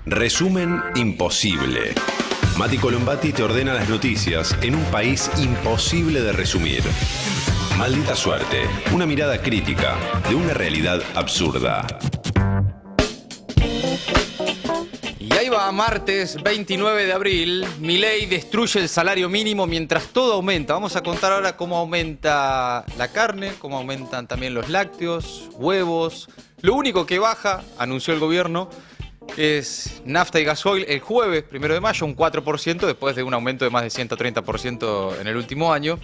Resumen imposible. Mati Colombati te ordena las noticias en un país imposible de resumir. Maldita suerte, una mirada crítica de una realidad absurda. Y ahí va, martes 29 de abril, Milei destruye el salario mínimo mientras todo aumenta. Vamos a contar ahora cómo aumenta la carne, cómo aumentan también los lácteos, huevos. Lo único que baja, anunció el gobierno, es nafta y gasoil el jueves 1 de mayo, un 4%, después de un aumento de más de 130% en el último año.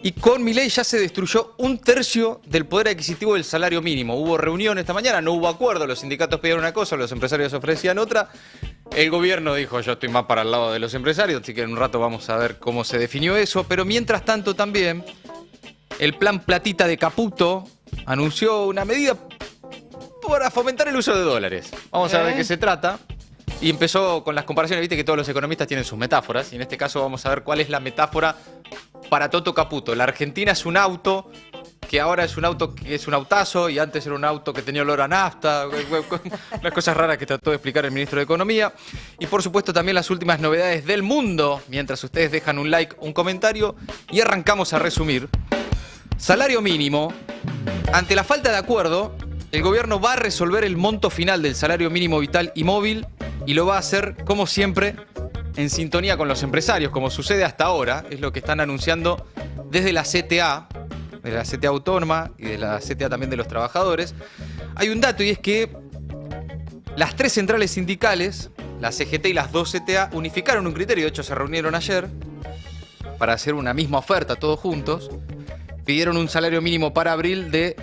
Y con Milei ya se destruyó un tercio del poder adquisitivo del salario mínimo. Hubo reunión esta mañana, no hubo acuerdo, los sindicatos pidieron una cosa, los empresarios ofrecían otra. El gobierno dijo, yo estoy más para el lado de los empresarios, así que en un rato vamos a ver cómo se definió eso. Pero mientras tanto también, el plan Platita de Caputo anunció una medida para fomentar el uso de dólares. Vamos a ver de qué se trata. Y empezó con las comparaciones, viste que todos los economistas tienen sus metáforas. Y en este caso vamos a ver cuál es la metáfora para Toto Caputo. La Argentina es un auto que ahora es un auto que es un autazo y antes era un auto que tenía olor a nafta. Unas cosas raras que trató de explicar el ministro de Economía. Y por supuesto también las últimas novedades del mundo. Mientras ustedes dejan un like, un comentario y arrancamos a resumir. Salario mínimo. Ante la falta de acuerdo, el gobierno va a resolver el monto final del salario mínimo vital y móvil y lo va a hacer, como siempre, en sintonía con los empresarios, como sucede hasta ahora. Es lo que están anunciando desde la CTA, de la CTA autónoma y de la CTA también de los trabajadores. Hay un dato y es que las tres centrales sindicales, la CGT y las dos CTA, unificaron un criterio. De hecho, se reunieron ayer para hacer una misma oferta todos juntos. Pidieron un salario mínimo para abril de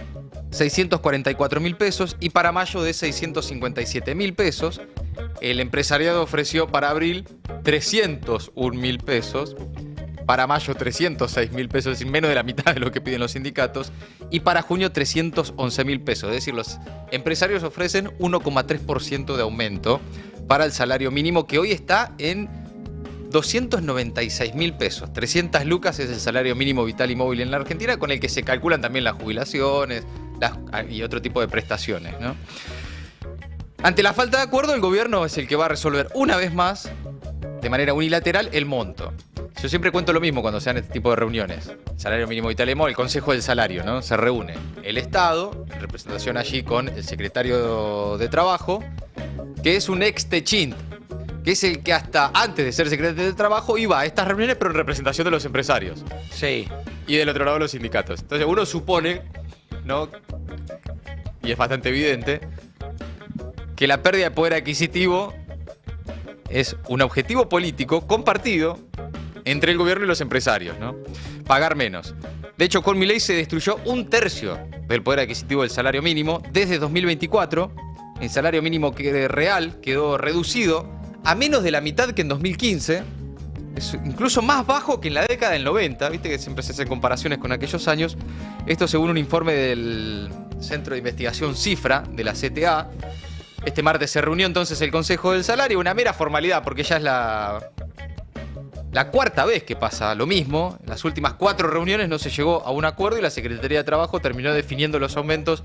644.000 pesos y para mayo de 657.000 pesos. El empresariado ofreció para abril 301.000 pesos, para mayo 306.000 pesos, es decir, menos de la mitad de lo que piden los sindicatos, y para junio 311.000 pesos. Es decir, los empresarios ofrecen 1,3% de aumento para el salario mínimo, que hoy está en 296.000 pesos. 300 lucas es el salario mínimo vital y móvil en la Argentina, con el que se calculan también las jubilaciones y otro tipo de prestaciones, ¿no? Ante la falta de acuerdo, el gobierno es el que va a resolver una vez más, de manera unilateral, el monto. Yo siempre cuento lo mismo cuando se dan este tipo de reuniones. Salario mínimo vital y móvil, el Consejo del Salario, ¿no? Se reúne el Estado, en representación allí con el secretario de Trabajo, que es un ex Techint, que es el que hasta antes de ser secretario de Trabajo iba a estas reuniones, pero en representación de los empresarios. Sí. Y del otro lado los sindicatos. Entonces uno supone, ¿no? Y es bastante evidente, que la pérdida de poder adquisitivo es un objetivo político compartido entre el gobierno y los empresarios, ¿no? Pagar menos. De hecho, con Milei se destruyó un tercio del poder adquisitivo del salario mínimo. Desde 2024, el salario mínimo real quedó reducido a menos de la mitad que en 2015. Es incluso más bajo que en la década del 90. Viste que siempre se hacen comparaciones con aquellos años. Esto según un informe del Centro de Investigación Cifra, de la CTA. Este martes se reunió entonces el Consejo del Salario, una mera formalidad, porque ya es la cuarta vez que pasa lo mismo. En las últimas 4 reuniones no se llegó a un acuerdo y la Secretaría de Trabajo terminó definiendo los aumentos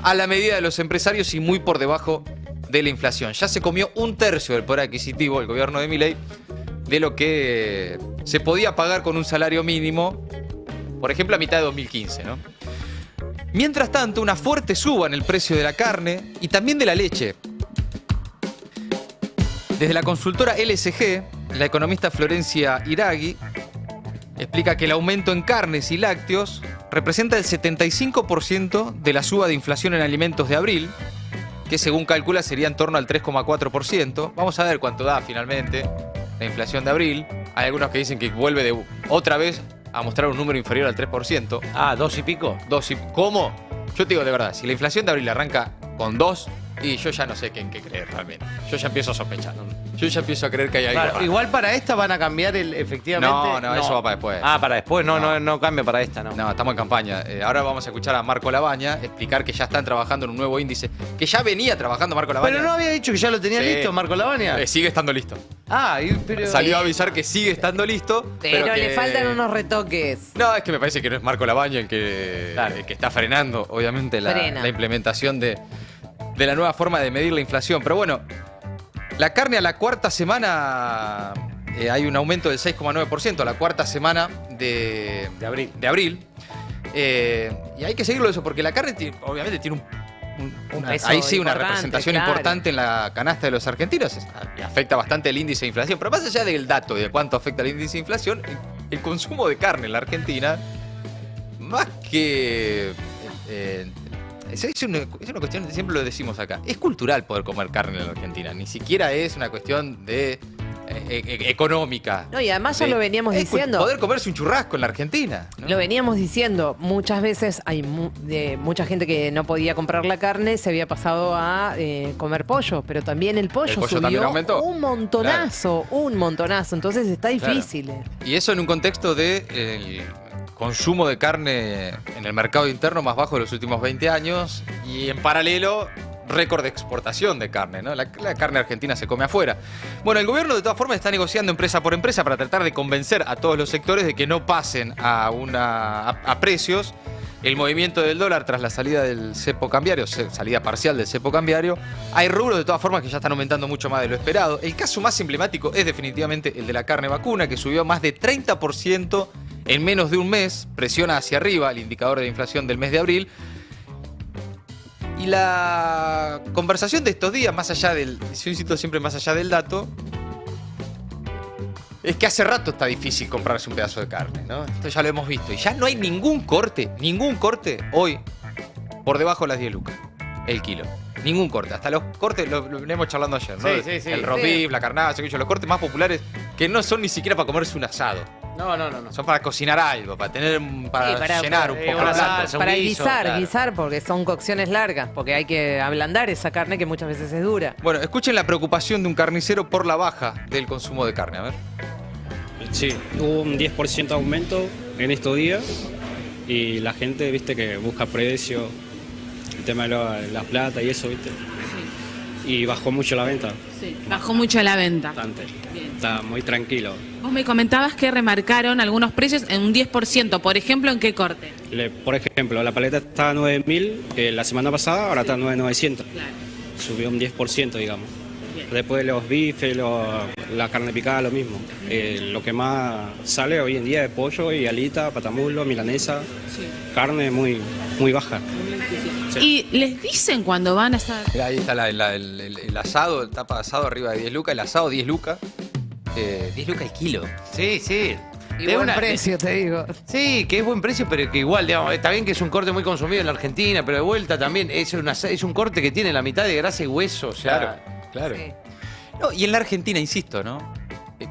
a la medida de los empresarios y muy por debajo de la inflación. Ya se comió un tercio del poder adquisitivo, el gobierno de Milei, de lo que se podía pagar con un salario mínimo, por ejemplo, a mitad de 2015, ¿no? Mientras tanto, una fuerte suba en el precio de la carne y también de la leche. Desde la consultora LSG, la economista Florencia Iraghi explica que el aumento en carnes y lácteos representa el 75% de la suba de inflación en alimentos de abril, que según calcula sería en torno al 3,4%. Vamos a ver cuánto da finalmente la inflación de abril. Hay algunos que dicen que vuelve otra vez a mostrar un número inferior al 3%. Ah, ¿2 y pico? ¿Cómo? Yo te digo de verdad, si la inflación de abril arranca con 2, y yo ya no sé en qué creer realmente. Yo ya empiezo a sospechar. Yo ya empiezo a creer que hay algo raro. Igual para esta van a cambiar efectivamente. No, eso va para después. Ah, para después. No cambia para esta, no. No, estamos en campaña. Ahora vamos a escuchar a Marco Labaña explicar que ya están trabajando en un nuevo índice. Que ya venía trabajando Marco Labaña. Pero no había dicho que ya lo tenía listo, Marco Labaña. Sigue estando listo. Pero... Salió a avisar que sigue estando listo. Pero que... le faltan unos retoques. No, es que me parece que no es Marco Labaña el que está frenando, obviamente, la implementación de la nueva forma de medir la inflación. Pero bueno, La carne a la cuarta semana hay un aumento del 6,9%, a la cuarta semana de abril. Y hay que seguirlo eso, porque la carne obviamente tiene ahí sí una representación importante en la canasta de los argentinos. Y afecta bastante el índice de inflación. Pero más allá del dato y de cuánto afecta el índice de inflación, el consumo de carne en la Argentina, más que... es una cuestión, siempre lo decimos acá, es cultural poder comer carne en la Argentina. Ni siquiera es una cuestión de económica. No, y además ya lo veníamos diciendo. Poder comerse un churrasco en la Argentina, ¿no? Lo veníamos diciendo. Muchas veces hay mucha gente que no podía comprar la carne, se había pasado a comer pollo. Pero también el pollo subió un montonazo, claro. Un montonazo. Entonces está difícil. Claro. Y eso en un contexto de consumo de carne en el mercado interno más bajo de los últimos 20 años. Y en paralelo, récord de exportación de carne, ¿no? La carne argentina se come afuera. Bueno, el gobierno de todas formas está negociando empresa por empresa para tratar de convencer a todos los sectores de que no pasen a precios el movimiento del dólar tras la salida del cepo cambiario, salida parcial del cepo cambiario. Hay rubros de todas formas que ya están aumentando mucho más de lo esperado. El caso más emblemático es definitivamente el de la carne vacuna, que subió más de 30% en menos de un mes, presiona hacia arriba el indicador de inflación del mes de abril. Y la conversación de estos días, más allá del, yo insisto siempre más allá del dato, es que hace rato está difícil comprarse un pedazo de carne, ¿no? Esto ya lo hemos visto. Y ya no hay ningún corte hoy por debajo de las 10 lucas el kilo. Ningún corte. Hasta los cortes, lo venimos charlando ayer, ¿no? Sí. El roast beef, la carnada, los cortes más populares que no son ni siquiera para comerse un asado. No. Son para cocinar algo, para llenar un poco la plata. Para guisar, porque son cocciones largas, porque hay que ablandar esa carne que muchas veces es dura. Bueno, escuchen la preocupación de un carnicero por la baja del consumo de carne, a ver. Sí, hubo un 10% aumento en estos días y la gente, viste, que busca precio, el tema de la plata y eso, viste. Sí. Y bajó mucho la venta. Sí, bajó mucho la venta. Bastante. Bien. Está muy tranquilo. Vos me comentabas que remarcaron algunos precios en un 10%, por ejemplo, ¿en qué corte? Por ejemplo, la paleta estaba a 9.000 la semana pasada, ahora está a 9.900. Claro. Subió un 10%, digamos. Bien. Después los bifes, la carne picada, lo mismo. Lo que más sale hoy en día es pollo y alita, patamulo, milanesa. Sí. Carne muy baja. Sí. ¿Y les dicen cuando van a estar? Mirá, ahí está el asado, el tapa de asado arriba de 10 lucas, el asado 10 lucas. 10 lucas el kilo. Sí. Y buen precio, te digo. Sí, que es buen precio, pero que igual, digamos, está bien que es un corte muy consumido en la Argentina, pero de vuelta también es un corte que tiene la mitad de grasa y hueso. O sea, claro. Sí. No, y en la Argentina, insisto, ¿no?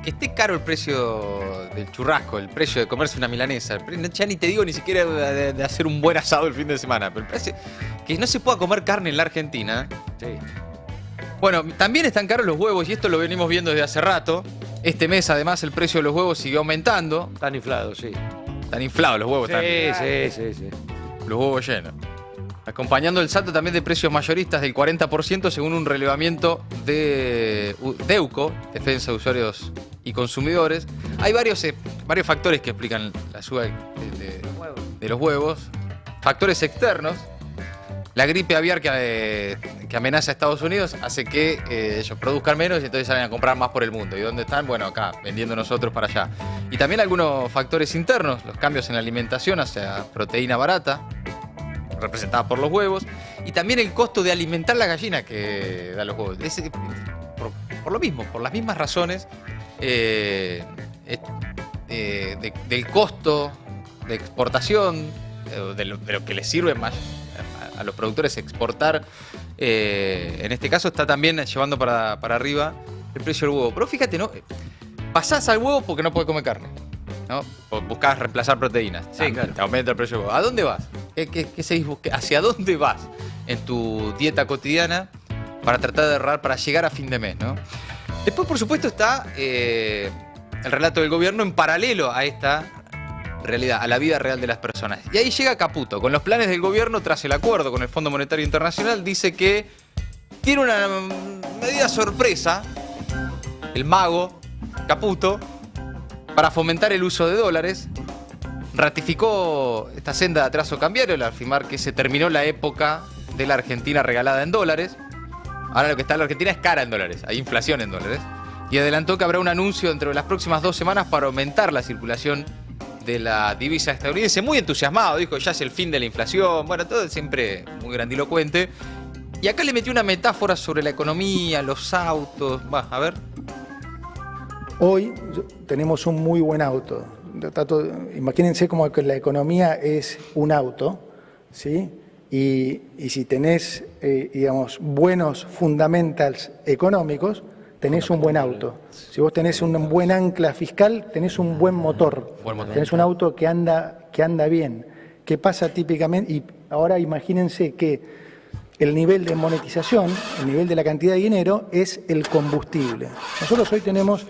Que esté caro el precio del churrasco, el precio de comerse una milanesa. Ya ni te digo ni siquiera de hacer un buen asado el fin de semana. Pero el precio que no se pueda comer carne en la Argentina. Sí. Bueno, también están caros los huevos y esto lo venimos viendo desde hace rato. Este mes, además, el precio de los huevos siguió aumentando. Están inflados, sí. Están inflados los huevos. Sí. Los huevos llenos. Acompañando el salto también de precios mayoristas del 40% según un relevamiento de DEUCO, Defensa de Usuarios y Consumidores. Hay varios factores que explican la suba de los huevos. Factores externos. La gripe aviar que amenaza a Estados Unidos hace que ellos produzcan menos y entonces salen a comprar más por el mundo. ¿Y dónde están? Bueno, acá, vendiendo nosotros para allá. Y también algunos factores internos, los cambios en la alimentación hacia proteína barata, representada por los huevos, y también el costo de alimentar la gallina que da los huevos. Por lo mismo, por las mismas razones del costo de exportación, de lo que les sirve más a los productores exportar, en este caso está también llevando para arriba el precio del huevo. Pero fíjate, ¿no? Pasás al huevo porque no podés comer carne, ¿no? Buscás reemplazar proteínas. Sí, claro. Te aumenta el precio del huevo. ¿A dónde vas? ¿Qué seguís buscando? ¿Hacia dónde vas en tu dieta cotidiana para tratar de ahorrar, para llegar a fin de mes, ¿no? Después, por supuesto, está el relato del gobierno en paralelo a esta realidad, a la vida real de las personas. Y ahí llega Caputo, con los planes del gobierno tras el acuerdo con el Fondo Monetario Internacional, dice que tiene una medida sorpresa, el mago Caputo, para fomentar el uso de dólares. Ratificó esta senda de atraso cambiario al afirmar que se terminó la época de la Argentina regalada en dólares. Ahora lo que está en la Argentina es cara en dólares, hay inflación en dólares. Y adelantó que habrá un anuncio dentro de las próximas 2 semanas para aumentar la circulación de la divisa estadounidense. Muy entusiasmado, dijo, ya es el fin de la inflación. Bueno, todo siempre muy grandilocuente. Y acá le metió una metáfora sobre la economía, los autos. Va, a ver. Hoy tenemos un muy buen auto. Imagínense como que la economía es un auto, ¿sí? Y si tenés, digamos, buenos fundamentals económicos, tenés un buen auto. Si vos tenés un buen ancla fiscal, tenés un buen motor. Tenés un auto que anda bien. ¿Qué pasa típicamente? Y ahora imagínense que el nivel de monetización, el nivel de la cantidad de dinero, es el combustible. Nosotros hoy tenemos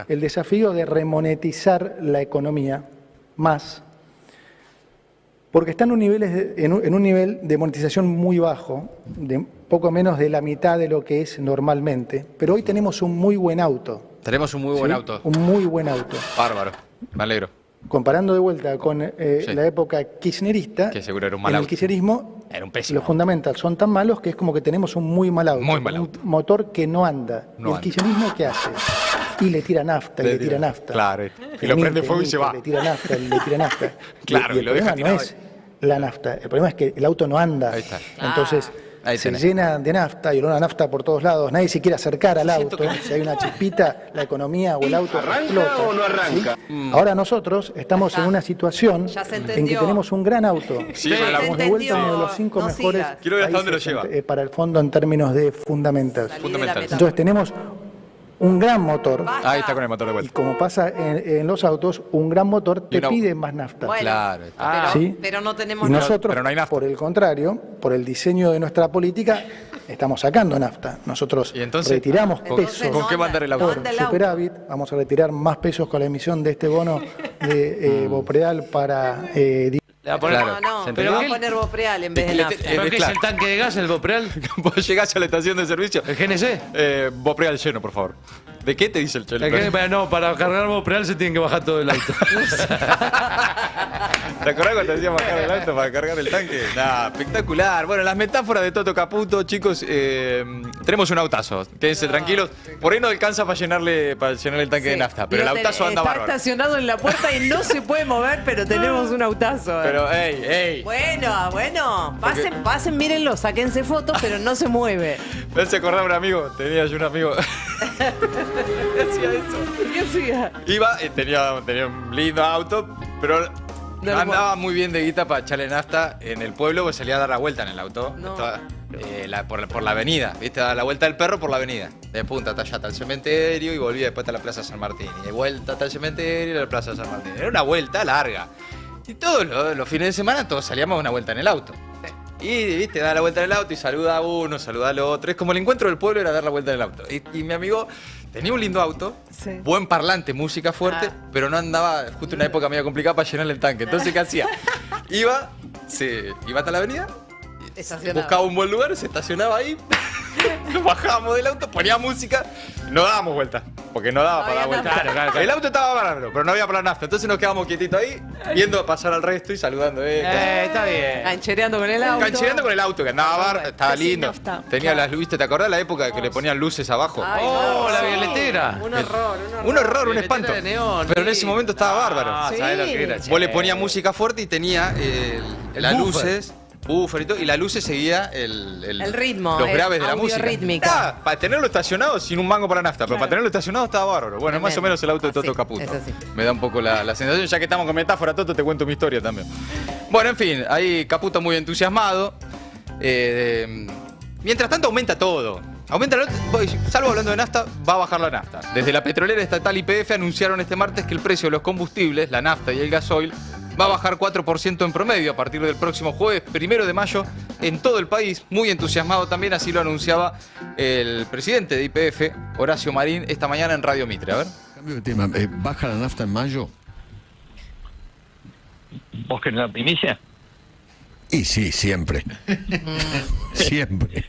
el desafío de remonetizar la economía más, porque están en un nivel de monetización muy bajo, de poco menos de la mitad de lo que es normalmente, pero hoy tenemos un muy buen auto. Tenemos un muy buen auto. Un muy buen auto. Bárbaro, me alegro. Comparando de vuelta con la época kirchnerista, que seguro era un mal en auto. El kirchnerismo era un pésimo. Los fundamentals son tan malos que es como que tenemos un muy mal auto. Muy mal auto. Un motor que no anda. ¿Y el kirchnerismo qué hace? Y le tira nafta, y le tira nafta. Claro. Y lo prende fuego y se va. Le tira nafta, le tira nafta. Claro, y el problema no es la nafta. El problema es que el auto no anda. Ahí está. Entonces se llena de nafta y olor a nafta por todos lados. Nadie se quiere acercar al auto. Si hay una chispita, la economía o el auto explota. ¿Arranca o no arranca? ¿Sí? Ahora nosotros estamos en una situación en que tenemos un gran auto. Sí, estamos de vuelta uno de los 5 mejores Quiero ver hasta dónde lo lleva. Para el fondo en términos de fundamentals. Entonces tenemos un gran motor. Ahí está con el motor de Y vuelta. como pasa en los autos, un gran motor te pide más nafta. Bueno, Claro. ¿Sí? pero no tenemos Y nosotros, pero no hay nafta. por el contrario, por el diseño de nuestra política, estamos sacando nafta. Nosotros ¿Y entonces? retiramos Entonces pesos ¿Con qué mandar el auto? por superávit. Vamos a retirar más pesos con la emisión de este bono de Bopreal para... Claro. No, ¿Se pero entendió? va a poner Bopreal en vez de nafta. ¿Pero qué es el tanque de gas, el Bopreal? Vos llegás a la estación de servicio. ¿El GNC? Bopreal lleno, por favor. ¿De qué te dice el chelo? No, para cargar Bopreal se tiene que bajar todo el auto. ¿Te acordás cuando decíamos bajar el auto para cargar el tanque? Nah, espectacular. Bueno, las metáforas de Toto Caputo, chicos, tenemos un autazo. Quédense tranquilos. Por ahí no alcanza para llenarle el tanque de nafta, pero el autazo anda está bárbaro. estacionado en la puerta y no se puede mover, pero tenemos un autazo. Pero, ey. Bueno, pasen, mírenlo, sáquense fotos, pero no se mueve. Me hace acordar un amigo, tenía yo un amigo. Hacía eso. ¿Qué hacía? Iba, tenía un lindo auto, pero no andaba muy bien de guita para echarle nafta en el pueblo, pues salía a dar la vuelta en el auto. No. Estaba, por la avenida, ¿viste? A dar la vuelta del perro por la avenida. De punta hasta allá, hasta el cementerio y volvía después hasta la Plaza San Martín. Y de vuelta hasta el cementerio y la Plaza San Martín. Era una vuelta larga. Y todos los fines de semana todos salíamos a una vuelta en el auto. Y, viste, da la vuelta en el auto y saluda a uno, saluda al otro. Es como el encuentro del pueblo, era dar la vuelta en el auto. Y mi amigo tenía un lindo auto, buen parlante, música fuerte, pero no andaba, justo en una época medio complicada para llenarle el tanque. Entonces, ¿qué hacía? Iba hasta la avenida, buscaba un buen lugar, se estacionaba ahí, nos bajábamos del auto, ponía música, no dábamos vuelta, porque no daba para dar vuelta. Claro. El auto estaba bárbaro, pero no había para nafta. Entonces nos quedamos quietitos ahí, viendo pasar al resto y saludando. Está bien. Canchereando con el auto. Canchereando con el auto, que andaba bárbaro, estaba lindo. nafta. Tenía las luces, ¿te acordás la época que le ponían luces abajo? Ay, La violetera. Un horror. Un horror, un Violetera espanto. de neón, Pero en sí. ese momento estaba bárbaro. Sí. ¿Sabés lo que era? Vos le ponías música fuerte y tenía las buffer. luces, buffer y todo, y las luces seguía el ritmo, los el graves de la audio música. rítmica. Para tenerlo estacionado sin un mango para nafta, pero para tenerlo estacionado estaba bárbaro. Bueno, es más o menos el auto de Toto Así, Caputo. es así. Me da un poco la sensación, ya que estamos con metáfora, Toto, te cuento mi historia también. Bueno, en fin, ahí Caputo muy entusiasmado. Mientras tanto aumenta todo. Salvo hablando de nafta, va a bajar la nafta. Desde la petrolera estatal YPF anunciaron este martes que el precio de los combustibles, la nafta y el gasoil, va a bajar 4% en promedio a partir del próximo jueves 1 de mayo en todo el país. Muy entusiasmado también, así lo anunciaba el presidente de YPF, Horacio Marín, esta mañana en Radio Mitre. A ver. Cambio de tema. ¿Baja la nafta en mayo? ¿Vos querés la primicia? Y sí, siempre. Siempre.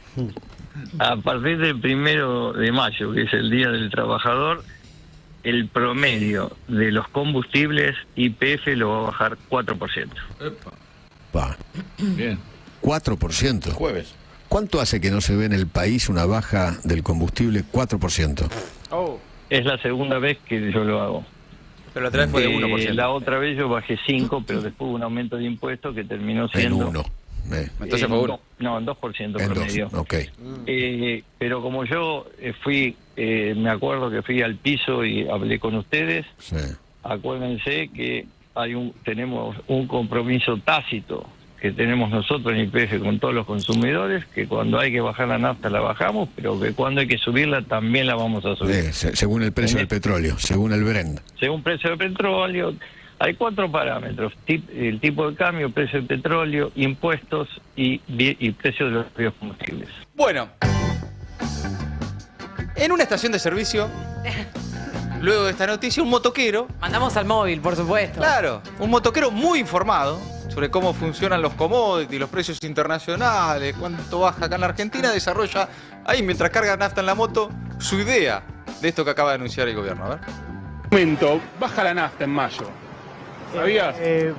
A partir del 1 de mayo, que es el Día del Trabajador, el promedio de los combustibles YPF lo va a bajar 4%. Va. Bien. 4%. Jueves. ¿Cuánto hace que no se ve en el país una baja del combustible 4%? Es la segunda vez que yo lo hago. Pero la otra vez fue de 1%. La otra vez yo bajé 5, pero después hubo un aumento de impuestos que terminó siendo... En 1. Entonces fue 1. No, en 2% promedio. 2, ok. Pero como yo me acuerdo que fui al piso y hablé con ustedes, Sí. acuérdense que tenemos un compromiso tácito que tenemos nosotros en YPF con todos los consumidores, que cuando hay que bajar la nafta la bajamos, pero que cuando hay que subirla también la vamos a subir. Según el precio del petróleo, según el Brent. Según precio del petróleo, hay 4 parámetros: el tipo de cambio, precio del petróleo, impuestos y precio de los biocombustibles. Bueno, en una estación de servicio, luego de esta noticia, un motoquero... Mandamos al móvil, por supuesto. Claro, un motoquero muy informado sobre cómo funcionan los commodities, los precios internacionales, cuánto baja acá en la Argentina, desarrolla ahí, mientras carga nafta en la moto, su idea de esto que acaba de anunciar el gobierno. A ver. Momento, baja la nafta en mayo. ¿Sabías?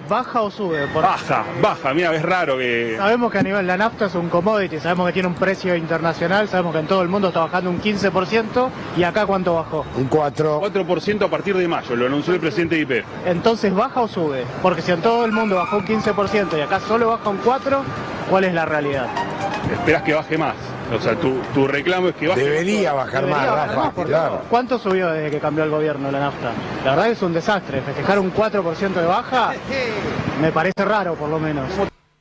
¿Baja o sube? Baja, mira, es raro que... Sabemos que a nivel la nafta es un commodity, sabemos que tiene un precio internacional, sabemos que en todo el mundo está bajando un 15%, ¿y acá cuánto bajó? Un 4. 4% a partir de mayo, lo anunció el presidente de YPF. Entonces, ¿baja o sube? Porque si en todo el mundo bajó un 15% y acá solo baja un 4%, ¿cuál es la realidad? Esperás que baje más. O sea, tu reclamo es que baje. Debería bajar más, Rafa, claro. ¿Cuánto subió desde que cambió el gobierno la nafta? La verdad es un desastre. Festejar un 4% de baja me parece raro, por lo menos.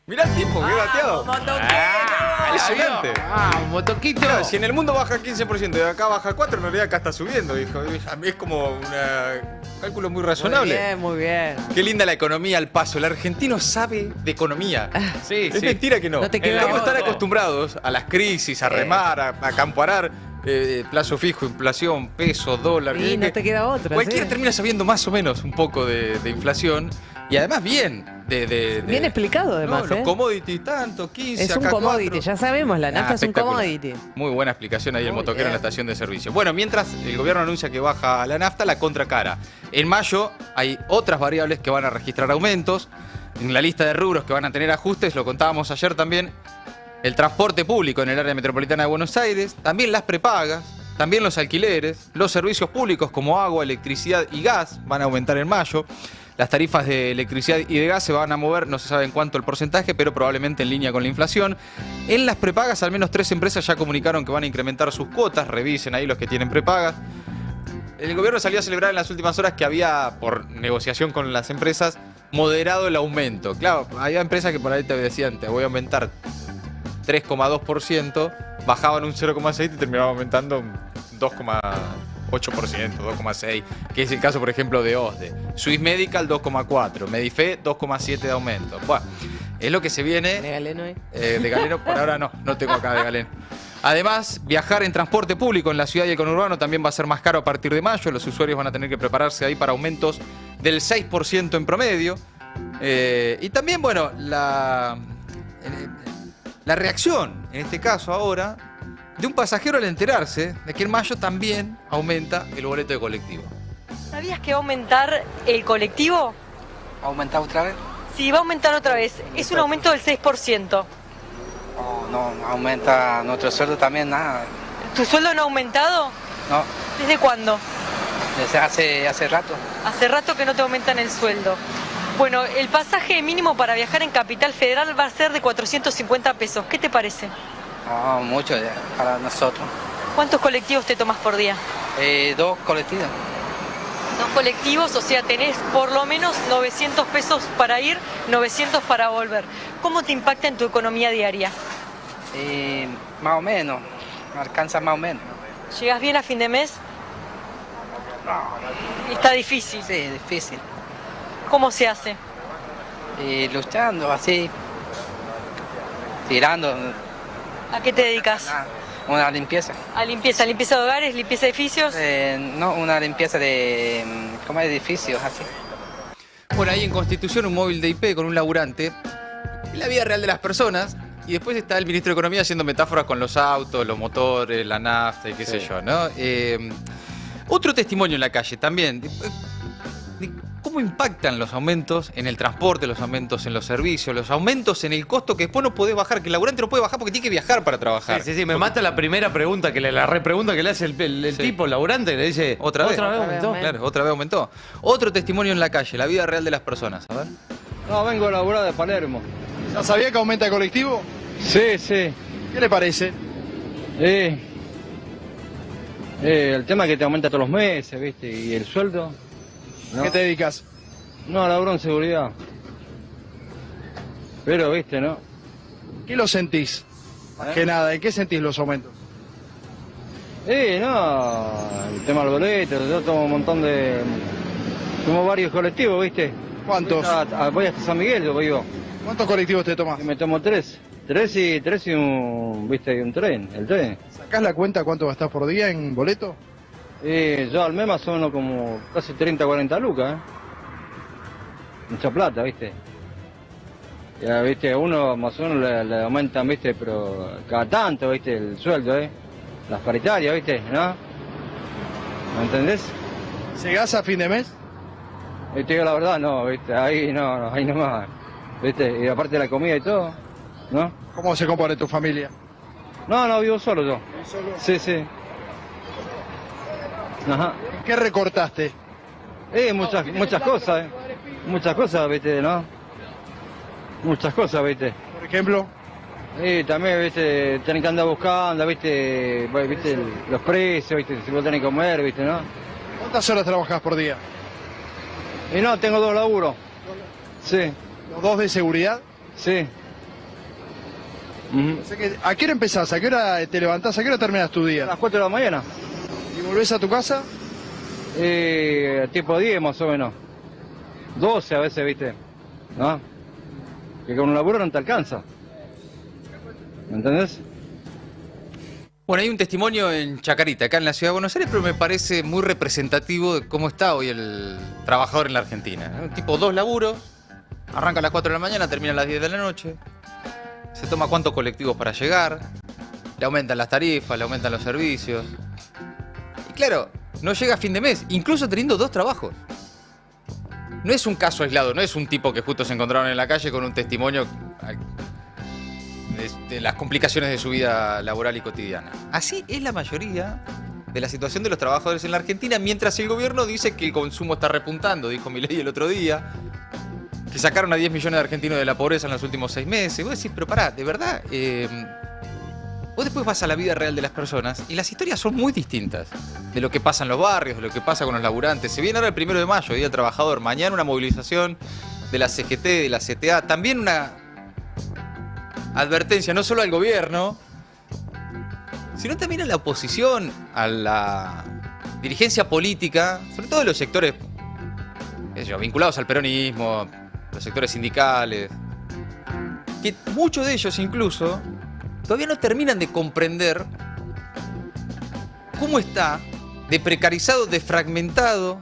Mirá el tipo, qué bateado. Impresionante. Un motoquito. Claro, si en el mundo baja 15% y acá baja 4%, en realidad acá está subiendo, dijo. A mí es como un cálculo muy razonable. Muy bien. Qué linda la economía al paso. El argentino sabe de economía. Sí, Es mentira que no. No te queda Estamos tan otro. acostumbrados a las crisis, a remar, a camparar, plazo fijo, inflación, peso, dólar. Y no te queda otra. Cualquiera ¿sí? termina sabiendo más o menos un poco de inflación y además bien. Bien explicado, además. Los commodities, tanto, 15, Es un acá commodity, 4. ya sabemos, la nafta es un Espectacular. commodity. Muy buena explicación ahí el Muy motoquero en la bien. estación de servicio. Bueno, mientras el gobierno anuncia que baja la nafta, la contracara. En mayo hay otras variables que van a registrar aumentos. En la lista de rubros que van a tener ajustes, lo contábamos ayer también, el transporte público en el área metropolitana de Buenos Aires, también las prepagas, también los alquileres, los servicios públicos como agua, electricidad y gas van a aumentar en mayo. Las tarifas de electricidad y de gas se van a mover, no se sabe en cuánto el porcentaje, pero probablemente en línea con la inflación. En las prepagas, al menos 3 empresas ya comunicaron que van a incrementar sus cuotas. Revisen ahí los que tienen prepagas. El gobierno salió a celebrar en las últimas horas que había, por negociación con las empresas, moderado el aumento. Claro, había empresas que por ahí te decían, te voy a aumentar 3,2%, bajaban un 0,6% y terminaban aumentando un 2,8%, 2,6%, que es el caso, por ejemplo, de OSDE. Swiss Medical, 2,4%. Medife, 2,7% de aumento. Bueno, es lo que se viene. ¿De Galeno ahí? De Galeno, por ahora no tengo acá de Galeno. Además, viajar en transporte público en la ciudad y el conurbano también va a ser más caro a partir de mayo. Los usuarios van a tener que prepararse ahí para aumentos del 6% en promedio. Y también, bueno, la reacción, en este caso ahora, de un pasajero al enterarse de que en mayo también aumenta el boleto de colectivo. ¿Sabías que va a aumentar el colectivo? ¿Va a aumentar otra vez? Sí, va a aumentar otra vez. Es un aumento del 6%. Oh, no, aumenta nuestro sueldo también, nada. ¿Tu sueldo no ha aumentado? No, ¿Desde cuándo? desde hace rato. Hace rato que no te aumentan el sueldo. Bueno, el pasaje mínimo para viajar en Capital Federal va a ser de 450 pesos. ¿Qué te parece? No, mucho para nosotros. ¿Cuántos colectivos te tomas por día? 2 colectivos. 2 colectivos, o sea, tenés por lo menos 900 pesos para ir, 900 para volver. ¿Cómo te impacta en tu economía diaria? Más o menos, me alcanza más o menos. ¿Llegas bien a fin de mes? No. Está difícil. Sí, difícil. ¿Cómo se hace? Luchando así, tirando. ¿A qué te dedicas? Una limpieza. ¿A limpieza? ¿Limpieza de hogares? ¿Limpieza de edificios? No, una limpieza de como edificios, así. Bueno, ahí en Constitución un móvil de IP con un laburante, la vida real de las personas, y después está el ministro de Economía haciendo metáforas con los autos, los motores, la nafta y qué sé yo, ¿no? Otro testimonio en la calle también. cómo impactan los aumentos en el transporte, los aumentos en los servicios, los aumentos en el costo que después no podés bajar, que el laburante no puede bajar porque tiene que viajar para trabajar. Sí, me mata la primera pregunta, la repregunta que le hace el tipo, el laburante, que le dice, otra vez aumentó. Claro, otra vez aumentó. Otro testimonio en la calle, la vida real de las personas. A ver. No, vengo a laburar de Palermo. ¿Ya sabía que aumenta el colectivo? Sí, sí. ¿Qué le parece? El tema es que te aumenta todos los meses, ¿viste? Y el sueldo. ¿A qué te dedicas? No, laburo en seguridad. Pero, ¿viste, no? ¿Qué lo sentís? Más que nada, ¿en qué sentís los aumentos? No, el tema del boleto, yo tomo un montón de... Tomo varios colectivos, ¿viste? ¿Cuántos? Voy hasta San Miguel, yo voy. ¿Cuántos colectivos te tomás? Me tomo 3. 3 y un, ¿viste? Y un tren, el tren. ¿Sacás la cuenta cuánto gastás por día en boleto? Yo al mes más o menos como casi 30, 40 lucas, Mucha plata, ¿viste? Ya, ¿viste? Uno más o menos le aumentan, ¿viste? Pero cada tanto, ¿viste? El sueldo, Las paritarias, ¿viste? ¿No? ¿Me entendés? ¿Llegás a fin de mes? Te digo la verdad, no, ¿viste? Ahí nomás, ¿viste? Y aparte de la comida y todo, ¿no? ¿Cómo se compone tu familia? No, vivo solo yo. ¿Solo? Sí. Ajá. ¿Qué recortaste? Muchas cosas, Muchas cosas, ¿viste? ¿No? Muchas cosas, ¿viste? Por ejemplo. También, ¿viste? Tenés que andar buscando, ¿viste? Los precios, ¿viste? Si vos tenés que comer, ¿viste? ¿No? ¿Cuántas horas trabajás por día? No, tengo 2 laburos. Sí. ¿Los 2 de seguridad? Sí. O sea que, ¿a qué hora empezás? ¿A qué hora te levantás? ¿A qué hora terminás tu día? A las 4 de la mañana. ¿Y volvés a tu casa? Tipo 10 más o menos. 12 a veces, ¿viste? ¿No? Que con un laburo no te alcanza. ¿Me entendés? Bueno, hay un testimonio en Chacarita, acá en la ciudad de Buenos Aires, pero me parece muy representativo de cómo está hoy el trabajador en la Argentina. Tipo 2 laburos, arranca a las 4 de la mañana, termina a las 10 de la noche, se toma cuántos colectivos para llegar, le aumentan las tarifas, le aumentan los servicios. Y claro, no llega a fin de mes, incluso teniendo 2 trabajos. No es un caso aislado, no es un tipo que justo se encontraron en la calle con un testimonio de las complicaciones de su vida laboral y cotidiana. Así es la mayoría de la situación de los trabajadores en la Argentina, mientras el gobierno dice que el consumo está repuntando, dijo Milei el otro día, que sacaron a 10 millones de argentinos de la pobreza en los últimos 6 meses. Vos decís, pero pará, de verdad, vos después vas a la vida real de las personas y las historias son muy distintas de lo que pasa en los barrios, de lo que pasa con los laburantes. Se viene ahora el 1 de mayo, Día del Trabajador, mañana una movilización de la CGT, de la CTA, también una advertencia no solo al gobierno, sino también a la oposición, a la dirigencia política, sobre todo de los sectores vinculados al peronismo, los sectores sindicales, que muchos de ellos incluso todavía no terminan de comprender cómo está de precarizado, de fragmentado,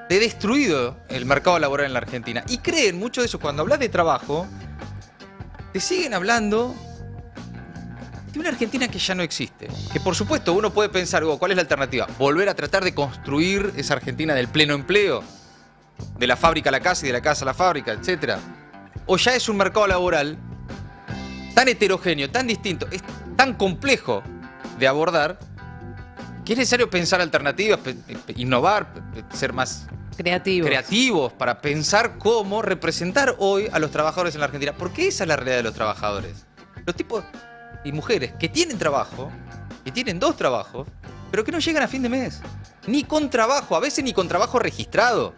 de destruido el mercado laboral en la Argentina. Y creen, muchos de ellos, cuando hablas de trabajo, te siguen hablando de una Argentina que ya no existe. Que por supuesto uno puede pensar, ¿cuál es la alternativa? Volver a tratar de construir esa Argentina del pleno empleo, de la fábrica a la casa y de la casa a la fábrica, etc. O ya es un mercado laboral tan heterogéneo, tan distinto, es tan complejo de abordar, que es necesario pensar alternativas, innovar, ser más creativos para pensar cómo representar hoy a los trabajadores en la Argentina. Porque esa es la realidad de los trabajadores. Los tipos y mujeres que tienen trabajo, que tienen 2 trabajos, pero que no llegan a fin de mes. Ni con trabajo, a veces ni con trabajo registrado.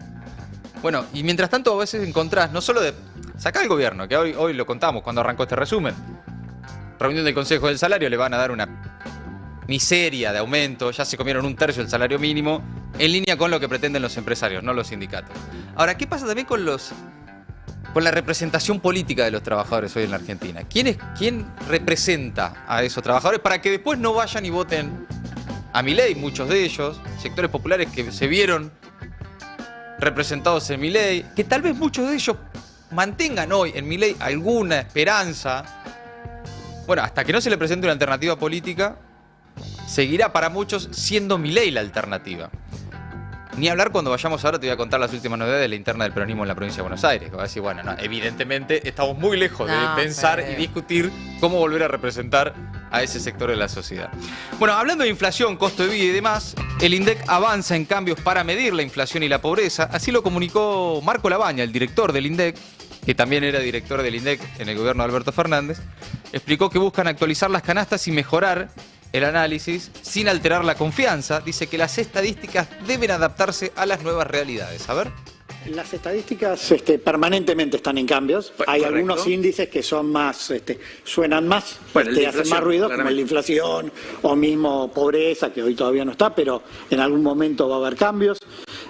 Bueno, y mientras tanto a veces encontrás, no solo de... Sacá al gobierno, que hoy lo contamos cuando arrancó este resumen. Reunión del Consejo del Salario, le van a dar una miseria de aumento, ya se comieron 1/3 del salario mínimo, en línea con lo que pretenden los empresarios, no los sindicatos. Ahora, ¿qué pasa también con la representación política de los trabajadores hoy en la Argentina? ¿Quién representa a esos trabajadores para que después no vayan y voten a Milei, muchos de ellos, sectores populares que se vieron representados en Milei, que tal vez muchos de ellos mantengan hoy en Milei alguna esperanza? Bueno, hasta que no se le presente una alternativa política, seguirá para muchos siendo Milei la alternativa. Ni hablar cuando vayamos ahora, te voy a contar las últimas novedades de la interna del peronismo en la provincia de Buenos Aires. Va a decir, bueno, no, evidentemente estamos muy lejos de pensar y discutir cómo volver a representar a ese sector de la sociedad. Bueno, hablando de inflación, costo de vida y demás, el INDEC avanza en cambios para medir la inflación y la pobreza. Así lo comunicó Marco Labaña, el director del INDEC, que también era director del INDEC en el gobierno de Alberto Fernández. Explicó que buscan actualizar las canastas y mejorar el análisis sin alterar la confianza. Dice que las estadísticas deben adaptarse a las nuevas realidades. A ver. Las estadísticas permanentemente están en cambios. Hay algunos índices que son más, suenan más, hacen más ruido, como la inflación o mismo pobreza, que hoy todavía no está, pero en algún momento va a haber cambios.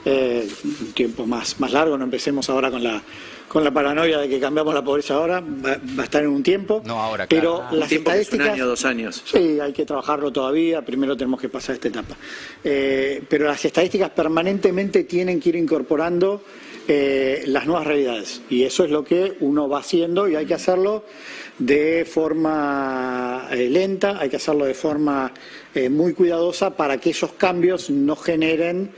Un tiempo más largo, no empecemos ahora con la paranoia de que cambiamos la pobreza ahora, va a estar en un tiempo. No ahora, claro. Pero las estadísticas, un año, 2 años. Sí, hay que trabajarlo todavía, primero tenemos que pasar esta etapa. Pero las estadísticas permanentemente tienen que ir incorporando las nuevas realidades. Y eso es lo que uno va haciendo y hay que hacerlo de forma lenta, hay que hacerlo de forma muy cuidadosa para que esos cambios no generen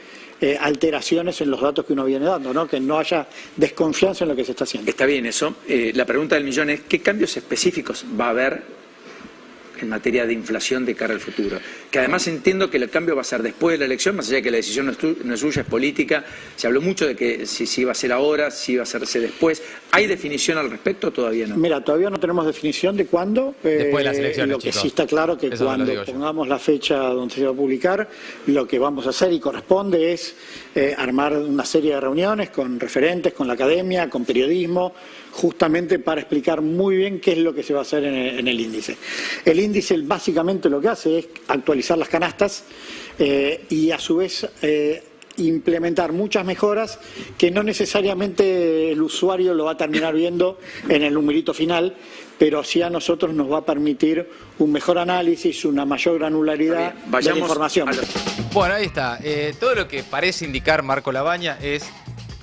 alteraciones en los datos que uno viene dando, ¿no? Que no haya desconfianza en lo que se está haciendo. Está bien eso. La pregunta del millón es, ¿qué cambios específicos va a haber en materia de inflación de cara al futuro? Que además entiendo que el cambio va a ser después de la elección, más allá de que la decisión no es suya, es política. Se habló mucho de que si iba a ser ahora, si iba a hacerse después. ¿Hay definición al respecto o todavía no? Mira, todavía no tenemos definición de cuándo. Después de las elecciones, lo que sí está claro que eso cuando pongamos la fecha donde se va a publicar, lo que vamos a hacer y corresponde es armar una serie de reuniones con referentes, con la academia, con periodismo, justamente para explicar muy bien qué es lo que se va a hacer en el índice. El índice básicamente lo que hace es actualizar las canastas y a su vez implementar muchas mejoras que no necesariamente el usuario lo va a terminar viendo en el numerito final, pero sí a nosotros nos va a permitir un mejor análisis, una mayor granularidad de la información. Bueno, ahí está. Todo lo que parece indicar Marco Labaña es,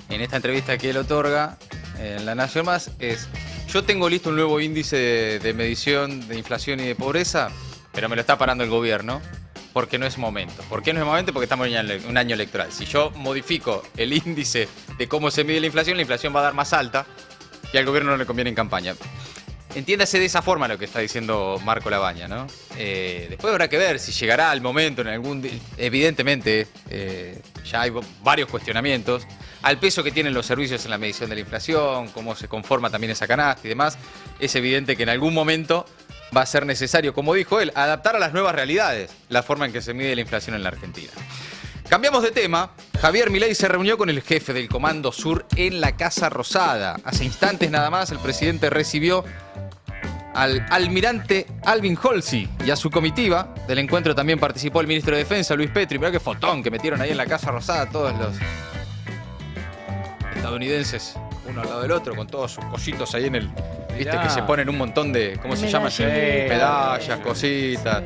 en esta entrevista que él otorga en La Nación Más, es: yo tengo listo un nuevo índice de medición de inflación y de pobreza, pero me lo está parando el gobierno porque no es momento. ¿Por qué no es momento? Porque estamos en un año electoral. Si yo modifico el índice de cómo se mide la inflación va a dar más alta y al gobierno no le conviene en campaña. Entiéndase de esa forma lo que está diciendo Marco Labaña, ¿no? Después habrá que ver si llegará el momento en algún... Evidentemente, ya hay varios cuestionamientos al peso que tienen los servicios en la medición de la inflación, cómo se conforma también esa canasta y demás. Es evidente que en algún momento va a ser necesario, como dijo él, adaptar a las nuevas realidades la forma en que se mide la inflación en la Argentina. Cambiamos de tema. Javier Milei se reunió con el jefe del Comando Sur en la Casa Rosada. Hace instantes nada más el presidente recibió al almirante Alvin Holsey y a su comitiva. Del encuentro también participó el ministro de Defensa, Luis Petri. Mirá qué fotón que metieron ahí en la Casa Rosada todos los estadounidenses, uno al lado del otro, con todos sus cositos ahí en el... Viste que se ponen un montón de... ¿Cómo se llama? Medallas, cositas,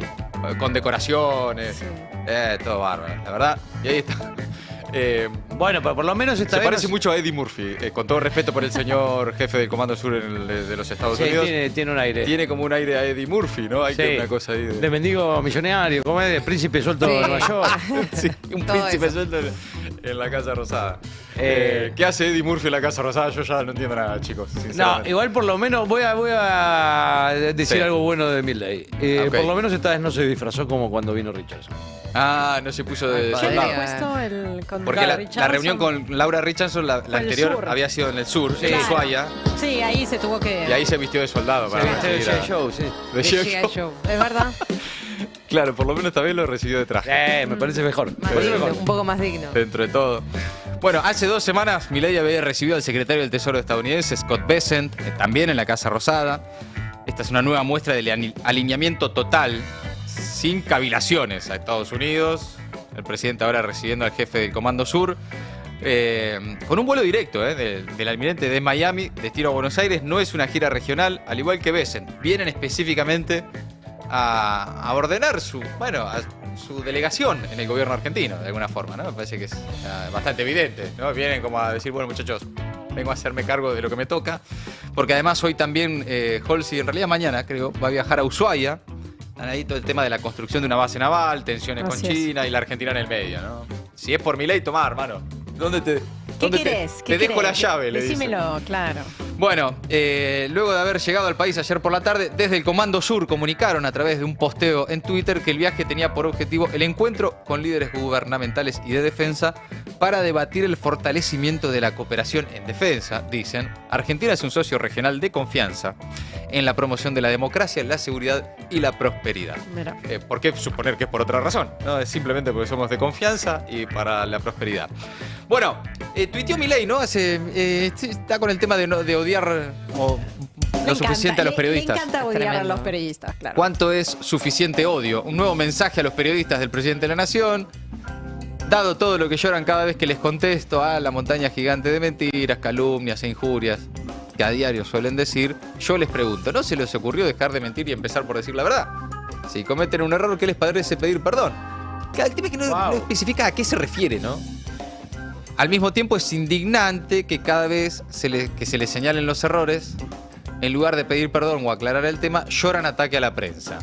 con decoraciones. Todo bárbaro, la verdad. Y ahí está. Bueno, pero por lo menos esta vez... Se parece mucho a Eddie Murphy, con todo respeto por el señor jefe del Comando Sur de los Estados Unidos. Tiene un aire. Tiene como un aire a Eddie Murphy, ¿no? Hay una cosa ahí de mendigo millonario, como es de príncipe suelto de Nueva York. Sí, un príncipe suelto en la Casa Rosada. ¿Qué hace Eddie Murphy en la Casa Rosada? Yo ya no entiendo nada, chicos. No, igual por lo menos voy a decir algo bueno de Milei. Okay. Por lo menos esta vez no se disfrazó como cuando vino Richardson. Ah, no se puso de soldado. Porque la reunión con Laura Richardson, la anterior, había sido en el sur, en Ushuaia. Sí, ahí se tuvo que... Y ahí se vistió de soldado. Se vistió de G.I. Joe, sí. De G.I. Joe, es verdad. Claro, por lo menos esta vez lo recibió de traje. Me parece mejor. Un poco más digno. Dentro de todo. Bueno, hace 2 semanas Milei había recibido al secretario del Tesoro estadounidense, Scott Bessent, también en la Casa Rosada. Esta es una nueva muestra del alineamiento total, sin cavilaciones, a Estados Unidos. El presidente ahora recibiendo al jefe del Comando Sur. Con un vuelo directo del almirante de Miami, destino a Buenos Aires. No es una gira regional, al igual que Bessent. Vienen específicamente a ordenar su delegación en el gobierno argentino, de alguna forma, ¿no? Me parece que es bastante evidente, ¿no? Vienen como a decir, bueno, muchachos, vengo a hacerme cargo de lo que me toca, porque además hoy también Holsey, en realidad mañana, creo, va a viajar a Ushuaia. Están ahí todo el tema de la construcción de una base naval, tensiones con China y la Argentina en el medio, ¿no? Si es por Milei, tomá, hermano. ¿Dónde te querés? Te dejo la llave, le dice. Decímelo, claro. Bueno, luego de haber llegado al país ayer por la tarde, desde el Comando Sur comunicaron a través de un posteo en Twitter que el viaje tenía por objetivo el encuentro con líderes gubernamentales y de defensa para debatir el fortalecimiento de la cooperación en defensa, dicen. Argentina es un socio regional de confianza en la promoción de la democracia, la seguridad y la prosperidad. ¿Por qué suponer que es por otra razón? No, es simplemente porque somos de confianza y para la prosperidad. Bueno, tuiteó Milei, ¿no? Está con el tema de odiar lo suficiente a los periodistas. Me encanta odiar a los periodistas, claro. ¿Cuánto es suficiente odio? Un nuevo mensaje a los periodistas del presidente de la Nación. Dado todo lo que lloran cada vez que les contesto a la montaña gigante de mentiras, calumnias e injurias que a diario suelen decir, yo les pregunto, ¿no se les ocurrió dejar de mentir y empezar por decir la verdad? Si cometen un error, ¿qué les parece pedir perdón? El tema es que no especifica a qué se refiere, ¿no? Al mismo tiempo es indignante que cada vez que se les señalen los errores, en lugar de pedir perdón o aclarar el tema, lloran ataque a la prensa.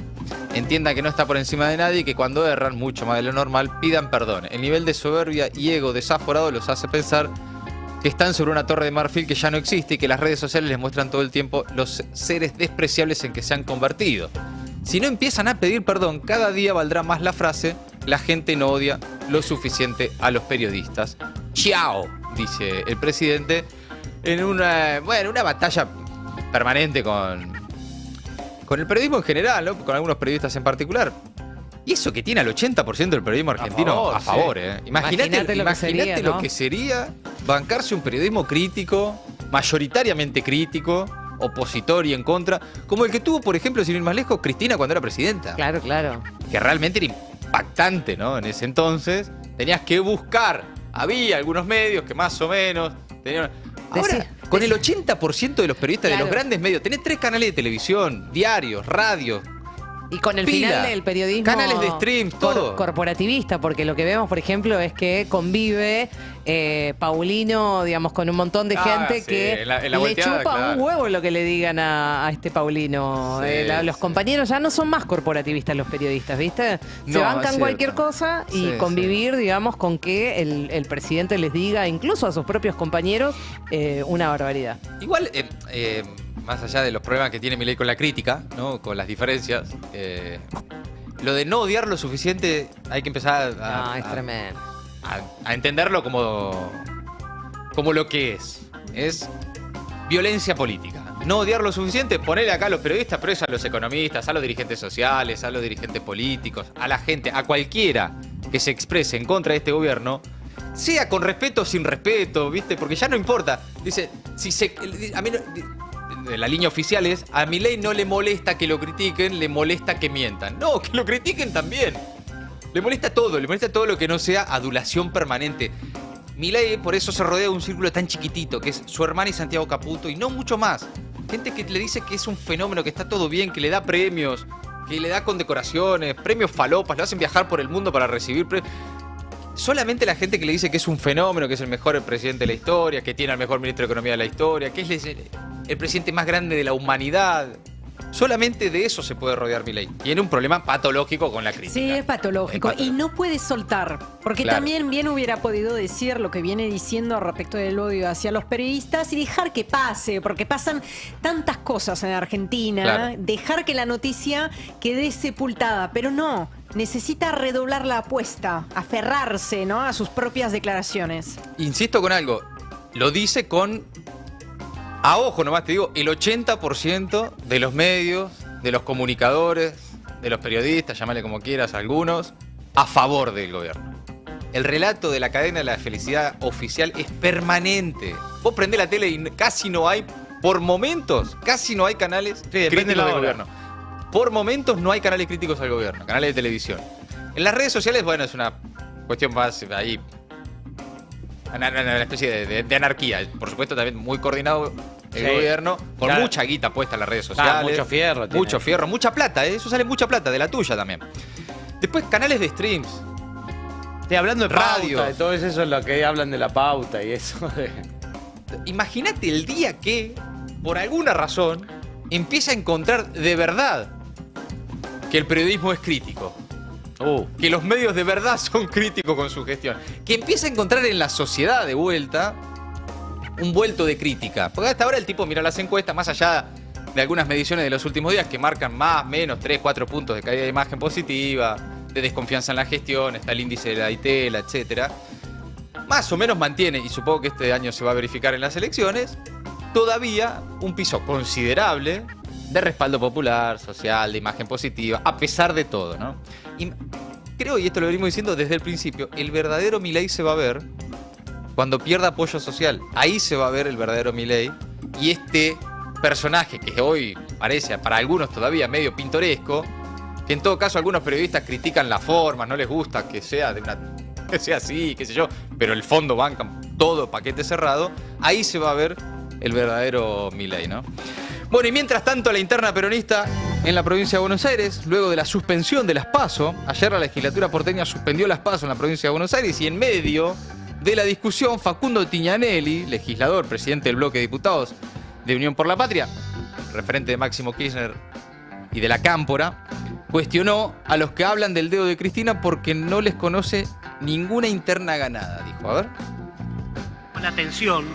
Entiendan que no está por encima de nadie y que cuando erran, mucho más de lo normal, pidan perdón. El nivel de soberbia y ego desaforado los hace pensar que están sobre una torre de marfil que ya no existe y que las redes sociales les muestran todo el tiempo los seres despreciables en que se han convertido. Si no empiezan a pedir perdón, cada día valdrá más la frase, la gente no odia lo suficiente a los periodistas. ¡Chao!, dice el presidente, en una batalla permanente con el periodismo en general, ¿no? Con algunos periodistas en particular. Y eso que tiene al 80% del periodismo argentino a favor, ¿eh? Imagínate lo que sería bancarse un periodismo crítico, mayoritariamente crítico, opositor y en contra, como el que tuvo, por ejemplo, sin ir más lejos, Cristina cuando era presidenta. Claro, claro. Que realmente era impactante, ¿no? En ese entonces tenías que buscar. Había algunos medios que más o menos tenían... Ahora, con el 80% de los periodistas de los grandes medios, tenés 3 canales de televisión, diarios, radios. Y con el final del periodismo... Canales de stream, todo. Corporativista, porque lo que vemos, por ejemplo, es que convive Paulino, digamos, con un montón de gente que le chupa un huevo lo que le digan a este Paulino. Los compañeros ya no son más corporativistas los periodistas, ¿viste? Se bancan cualquier cosa y convivir, digamos, con que el presidente les diga, incluso a sus propios compañeros, una barbaridad. Igual... más allá de los problemas que tiene Milei con la crítica, ¿no? Con las diferencias, lo de no odiar lo suficiente hay que empezar a entenderlo como lo que es. Es violencia política. No odiar lo suficiente, ponerle acá a los periodistas, pero es a los economistas, a los dirigentes sociales, a los dirigentes políticos, a la gente, a cualquiera que se exprese en contra de este gobierno, sea con respeto o sin respeto, ¿viste? Porque ya no importa. Dice, a mí la línea oficial es, a Milei no le molesta que lo critiquen, le molesta que mientan. No, que lo critiquen también. Le molesta todo lo que no sea adulación permanente. Milei por eso se rodea de un círculo tan chiquitito, que es su hermana y Santiago Caputo, y no mucho más. Gente que le dice que es un fenómeno, que está todo bien, que le da premios, que le da condecoraciones, premios falopas, lo hacen viajar por el mundo para recibir premios. Solamente la gente que le dice que es un fenómeno, que es el mejor presidente de la historia, que tiene al mejor ministro de Economía de la historia, que es el presidente más grande de la humanidad. Solamente de eso se puede rodear Milei. Tiene un problema patológico con la crítica. Sí, es patológico. Y no puede soltar. Porque también bien hubiera podido decir lo que viene diciendo respecto del odio hacia los periodistas y dejar que pase. Porque pasan tantas cosas en Argentina. Claro. Dejar que la noticia quede sepultada. Pero no. Necesita redoblar la apuesta. Aferrarse, ¿no? A sus propias declaraciones. Insisto con algo. Lo dice con... A ojo nomás te digo, el 80% de los medios, de los comunicadores, de los periodistas, llámale como quieras, algunos, a favor del gobierno. El relato de la cadena de la felicidad oficial es permanente. Vos prendés la tele y casi no hay, por momentos, casi no hay canales críticos del gobierno. Por momentos no hay canales críticos al gobierno, canales de televisión. En las redes sociales, bueno, es una cuestión más ahí... Una especie de anarquía. Por supuesto, también muy coordinado el gobierno, con mucha guita puesta en las redes sociales. Mucho fierro. Mucho fierro, mucha plata, eso sale mucha plata, de la tuya también. Después, canales de streams. Estoy hablando de radio. Pauta, de todo eso es lo que hablan de la pauta y eso. Imagínate el día que, por alguna razón, empieza a encontrar de verdad que el periodismo es crítico. Que los medios de verdad son críticos con su gestión. Que empieza a encontrar en la sociedad de vuelta un vuelto de crítica. Porque hasta ahora el tipo mira las encuestas, más allá de algunas mediciones de los últimos días que marcan más, menos, 3, 4 puntos de caída de imagen positiva, de desconfianza en la gestión, está el índice de la ITELA, etcétera. Más o menos mantiene, y supongo que este año se va a verificar en las elecciones, todavía un piso considerable de respaldo popular, social, de imagen positiva, a pesar de todo, ¿no? Y creo, y esto lo venimos diciendo desde el principio, el verdadero Milei se va a ver cuando pierda apoyo social. Ahí se va a ver el verdadero Milei. Y este personaje que hoy parece para algunos todavía medio pintoresco, que en todo caso algunos periodistas critican la forma, no les gusta que sea así, qué sé yo, pero el fondo banca todo paquete cerrado, ahí se va a ver el verdadero Milei, ¿no? Bueno, y mientras tanto la interna peronista en la provincia de Buenos Aires, luego de la suspensión de las PASO, ayer la legislatura porteña suspendió las PASO en la provincia de Buenos Aires y en medio de la discusión Facundo Tignanelli, legislador, presidente del bloque de diputados de Unión por la Patria, referente de Máximo Kirchner y de la Cámpora, cuestionó a los que hablan del dedo de Cristina porque no les conoce ninguna interna ganada, dijo. A ver. La atención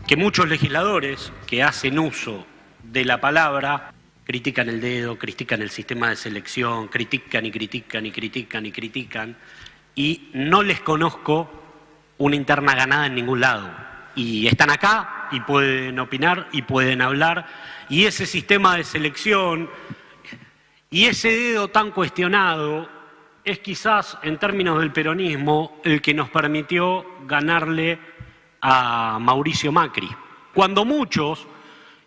que muchos legisladores que hacen uso de la palabra critican el dedo, critican el sistema de selección, critican y critican y critican y critican, y no les conozco una interna ganada en ningún lado. Y están acá y pueden opinar y pueden hablar, y ese sistema de selección y ese dedo tan cuestionado es quizás, en términos del peronismo, el que nos permitió ganarle a Mauricio Macri. Cuando muchos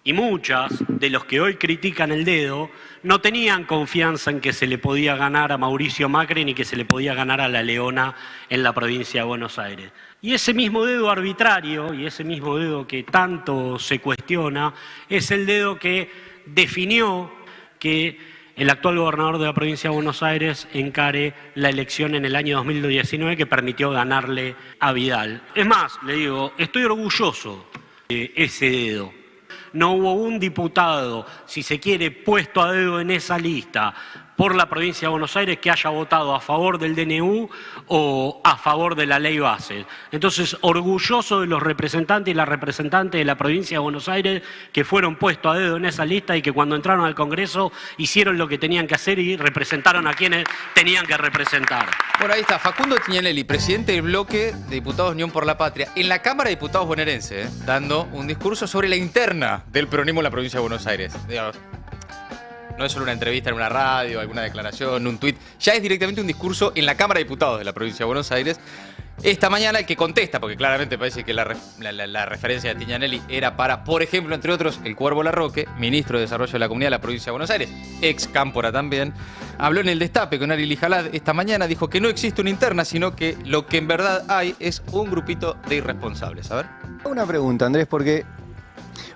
y muchas de los que hoy critican el dedo no tenían confianza en que se le podía ganar a Mauricio Macri ni que se le podía ganar a La Leona en la provincia de Buenos Aires. Y ese mismo dedo arbitrario y ese mismo dedo que tanto se cuestiona es el dedo que definió que el actual gobernador de la provincia de Buenos Aires encare la elección en el año 2019 que permitió ganarle a Vidal. Es más, le digo, estoy orgulloso de ese dedo. No hubo un diputado, si se quiere, puesto a dedo en esa lista por la provincia de Buenos Aires que haya votado a favor del DNU o a favor de la ley base. Entonces, orgulloso de los representantes y las representantes de la provincia de Buenos Aires que fueron puestos a dedo en esa lista y que cuando entraron al Congreso hicieron lo que tenían que hacer y representaron a quienes tenían que representar. Bueno, ahí está, Facundo Tignanelli, presidente del bloque de diputados Unión por la Patria, en la Cámara de Diputados bonaerense, dando un discurso sobre la interna del peronismo en la provincia de Buenos Aires. Digamos, no es solo una entrevista en una radio, alguna declaración, un tuit. Ya es directamente un discurso en la Cámara de Diputados de la provincia de Buenos Aires. Esta mañana el que contesta, porque claramente parece que la referencia de Tignanelli era para, por ejemplo, entre otros, el Cuervo Larroque, ministro de Desarrollo de la Comunidad de la provincia de Buenos Aires, ex Cámpora también, habló en el Destape con Ari Lijalad esta mañana, dijo que no existe una interna, sino que lo que en verdad hay es un grupito de irresponsables. A ver. Una pregunta, Andrés, porque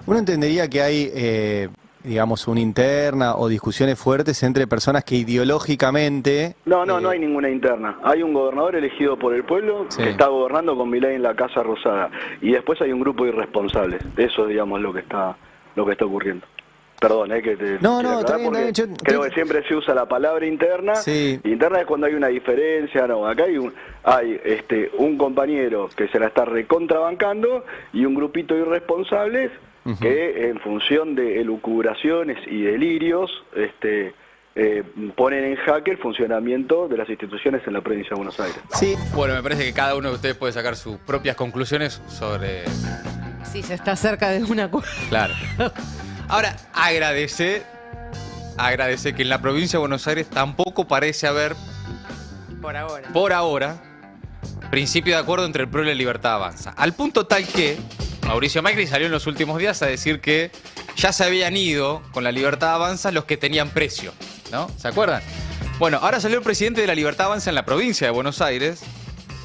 uno entendería que hay digamos, una interna o discusiones fuertes entre personas que ideológicamente... No hay ninguna interna. Hay un gobernador elegido por el pueblo que está gobernando con Milei en la Casa Rosada. Y después hay un grupo de irresponsables. Eso es, digamos, lo que está ocurriendo. Perdón, que te... No, está bien. Creo que siempre se usa la palabra interna. Sí. Interna es cuando hay una diferencia. No, acá hay un compañero que se la está recontrabancando y un grupito de irresponsables que en función de elucubraciones y delirios ponen en jaque el funcionamiento de las instituciones en la provincia de Buenos Aires. Sí. Bueno, me parece que cada uno de ustedes puede sacar sus propias conclusiones sobre... Si se está cerca de una cosa. Claro. Ahora, agradece que en la provincia de Buenos Aires tampoco parece haber, por ahora, principio de acuerdo entre el PRO y la Libertad Avanza. Al punto tal que Mauricio Macri salió en los últimos días a decir que ya se habían ido con la Libertad Avanza los que tenían precio, ¿no? ¿Se acuerdan? Bueno, ahora salió el presidente de la Libertad Avanza en la provincia de Buenos Aires,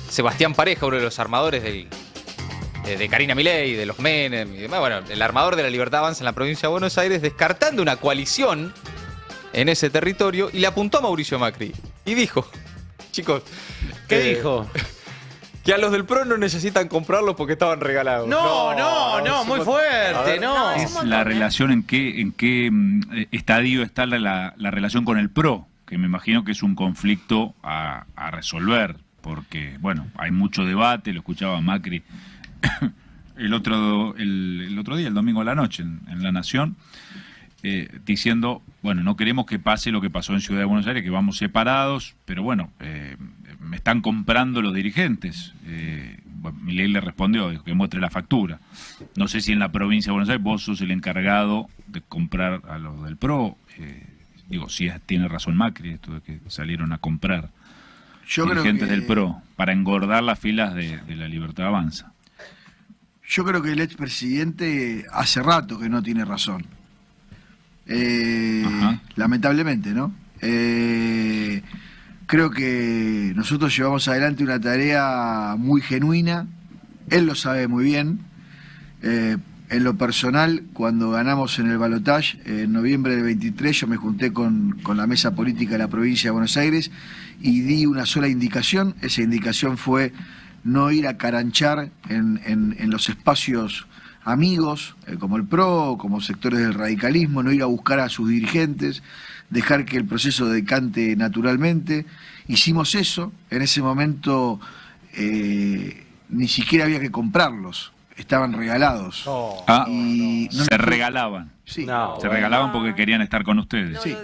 Sebastián Pareja, uno de los armadores de Karina Milei, de los Menem, y bueno, el armador de la Libertad Avanza en la provincia de Buenos Aires, descartando una coalición en ese territorio, y le apuntó a Mauricio Macri. Y dijo, chicos... ¿Qué dijo? Que a los del PRO no necesitan comprarlos porque estaban regalados. No, muy fuerte, Es la relación en qué estadio está la relación con el PRO, que me imagino que es un conflicto a resolver, porque, bueno, hay mucho debate, lo escuchaba Macri el otro día, el domingo a la noche, en La Nación, diciendo, bueno, no queremos que pase lo que pasó en Ciudad de Buenos Aires, que vamos separados, pero bueno, me están comprando los dirigentes. Bueno, Milei le respondió, dijo que muestre la factura. No sé si en la provincia de Buenos Aires vos sos el encargado de comprar a los del PRO. Digo, sí tiene razón Macri, esto de que salieron a comprar dirigentes del PRO para engordar las filas de la Libertad Avanza. Yo creo que el expresidente hace rato que no tiene razón. Lamentablemente, ¿no? Creo que nosotros llevamos adelante una tarea muy genuina, él lo sabe muy bien. En lo personal, cuando ganamos en el balotaje, en noviembre del 23, yo me junté con la mesa política de la provincia de Buenos Aires y di una sola indicación. Esa indicación fue no ir a caranchar en los espacios amigos, como el PRO, como sectores del radicalismo, no ir a buscar a sus dirigentes, dejar que el proceso decante naturalmente. Hicimos eso, en ese momento ni siquiera había que comprarlos, estaban regalados. Se regalaban. Sí. Se regalaban porque querían estar con ustedes. Sí.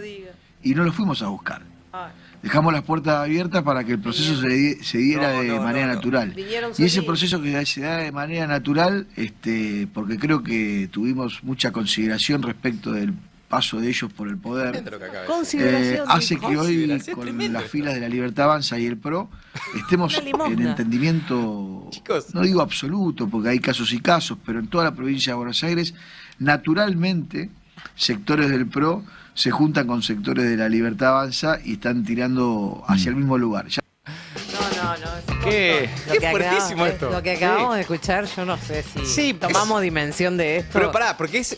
Y no los fuimos a buscar. Dejamos las puertas abiertas para que el proceso se diera de manera natural. Y ese proceso que se da de manera natural, porque creo que tuvimos mucha consideración respecto del paso de ellos por el poder, hace que hoy, con las filas de la Libertad Avanza y el PRO, estemos en entendimiento, no digo absoluto, porque hay casos y casos, pero en toda la provincia de Buenos Aires, naturalmente, sectores del PRO se juntan con sectores de la Libertad Avanza y están tirando hacia el mismo lugar. Qué fuertísimo esto. Lo que acabamos de escuchar, yo no sé si tomamos dimensión de esto. Pero pará, porque es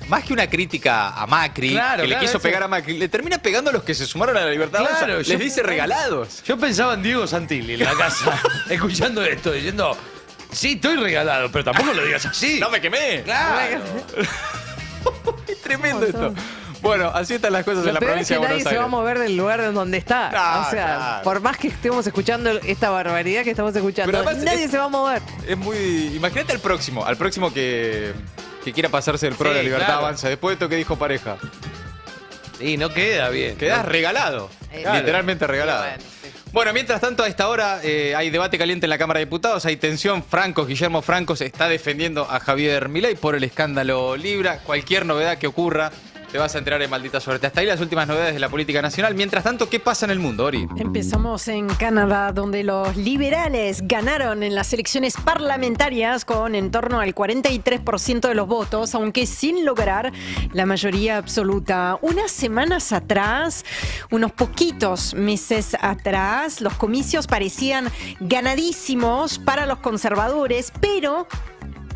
más que una crítica a Macri, que le quiso pegar a Macri, le termina pegando a los que se sumaron a la Libertad Avanza. Les dice regalados. Yo pensaba en Diego Santilli en la casa, escuchando esto, diciendo, sí, estoy regalado, pero tampoco lo digas así. ¡No me quemé! ¡Claro! Es tremendo esto. Bueno, así están las cosas en la provincia de Buenos Aires. Nadie se va a mover del lugar en donde está. O sea, claro. Por más que estemos escuchando esta barbaridad que estamos escuchando, además, nadie se va a mover. Es muy... Imagínate al próximo que quiera pasarse del PRO a la Libertad Avanza, después de esto que dijo Pareja. Sí, no queda bien. Quedás regalado. Literalmente regalado. Bueno, mientras tanto, a esta hora hay debate caliente en la Cámara de Diputados, hay tensión. Guillermo Francos está defendiendo a Javier Milei por el escándalo Libra. Cualquier novedad que ocurra, te vas a enterar en Maldita Suerte. Hasta ahí las últimas novedades de la política nacional. Mientras tanto, ¿qué pasa en el mundo, Ori? Empezamos en Canadá, donde los liberales ganaron en las elecciones parlamentarias con en torno al 43% de los votos, aunque sin lograr la mayoría absoluta. Unas semanas atrás, unos poquitos meses atrás, los comicios parecían ganadísimos para los conservadores, pero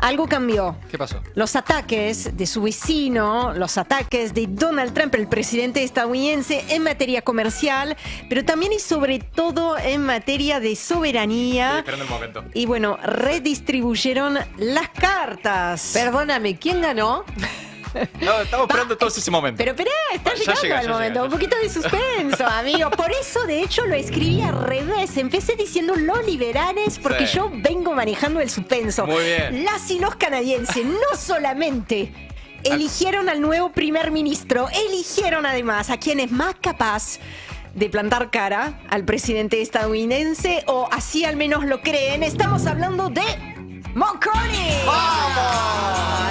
algo cambió. ¿Qué pasó? Los ataques de su vecino, los ataques de Donald Trump, el presidente estadounidense, en materia comercial, pero también y sobre todo en materia de soberanía. Estoy esperando el momento. Y bueno, redistribuyeron las cartas. Perdóname, ¿quién ganó? No, estamos esperando todo ese momento. Pero está llegando el momento. Un poquito de suspenso, amigo. Por eso, de hecho, lo escribí al revés. Empecé diciendo los liberales porque yo vengo manejando el suspenso. Muy bien. Las y los canadienses no solamente eligieron al nuevo primer ministro, eligieron además a quien es más capaz de plantar cara al presidente estadounidense, o así al menos lo creen. Estamos hablando de Mark Carney. ¡Vamos!